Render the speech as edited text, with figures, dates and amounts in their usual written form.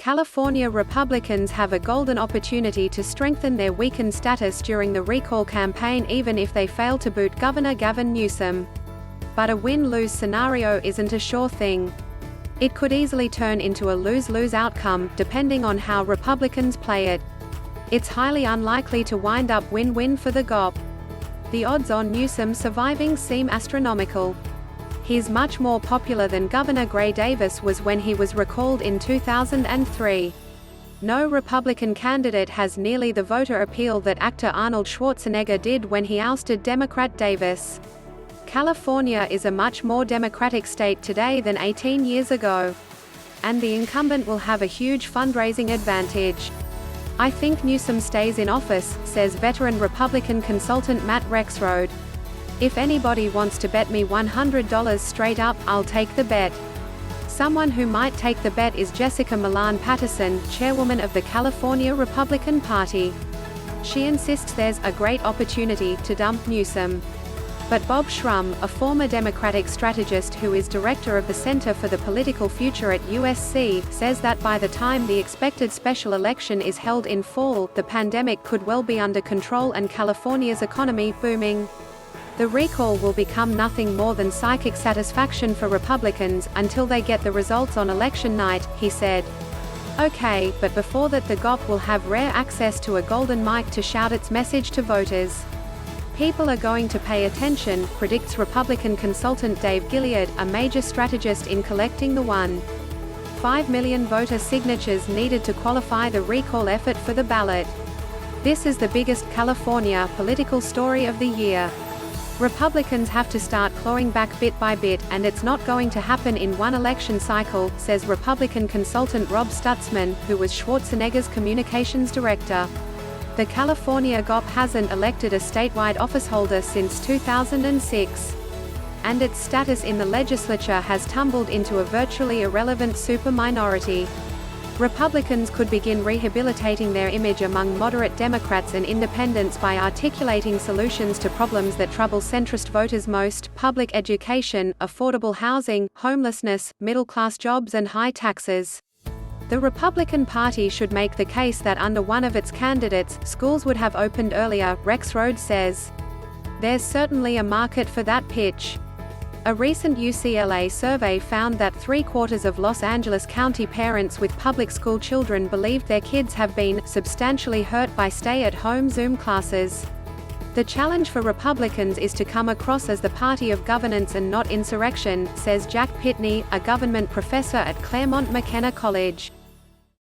California Republicans have a golden opportunity to strengthen their weakened status during the recall campaign even if they fail to boot Governor Gavin Newsom. But a win-lose scenario isn't a sure thing. It could easily turn into a lose-lose outcome, depending on how Republicans play it. It's highly unlikely to wind up win-win for the GOP. The odds on Newsom surviving seem astronomical. He's much more popular than Governor Gray Davis was when he was recalled in 2003. No Republican candidate has nearly the voter appeal that actor Arnold Schwarzenegger did when he ousted Democrat Davis. California is a much more Democratic state today than 18 years ago. And the incumbent will have a huge fundraising advantage. I think Newsom stays in office, says veteran Republican consultant Matt Rexroad. If anybody wants to bet me $100 straight up, I'll take the bet. Someone who might take the bet is Jessica Millan Patterson, chairwoman of the California Republican Party. She insists there's a great opportunity to dump Newsom. But Bob Shrum, a former Democratic strategist who is director of the Center for the Political Future at USC, says that by the time the expected special election is held in fall, the pandemic could well be under control and California's economy booming. The recall will become nothing more than psychic satisfaction for Republicans until they get the results on election night, he said. Okay, but before that the GOP will have rare access to a golden mic to shout its message to voters. People are going to pay attention, predicts Republican consultant Dave Gilliard, a major strategist in collecting the 1.5 million voter signatures needed to qualify the recall effort for the ballot. This is the biggest California political story of the year. Republicans have to start clawing back bit by bit, and it's not going to happen in one election cycle, says Republican consultant Rob Stutzman, who was Schwarzenegger's communications director. The California GOP hasn't elected a statewide officeholder since 2006. And its status in the legislature has tumbled into a virtually irrelevant super-minority. Republicans could begin rehabilitating their image among moderate Democrats and independents by articulating solutions to problems that trouble centrist voters most: public education, affordable housing, homelessness, middle-class jobs and high taxes. The Republican Party should make the case that under one of its candidates, schools would have opened earlier, Rexroad says. There's certainly a market for that pitch. A recent UCLA survey found that 3/4 of Los Angeles County parents with public school children believed their kids have been substantially hurt by stay-at-home Zoom classes. The challenge for Republicans is to come across as the party of governance and not insurrection, says Jack Pitney, a government professor at Claremont McKenna College.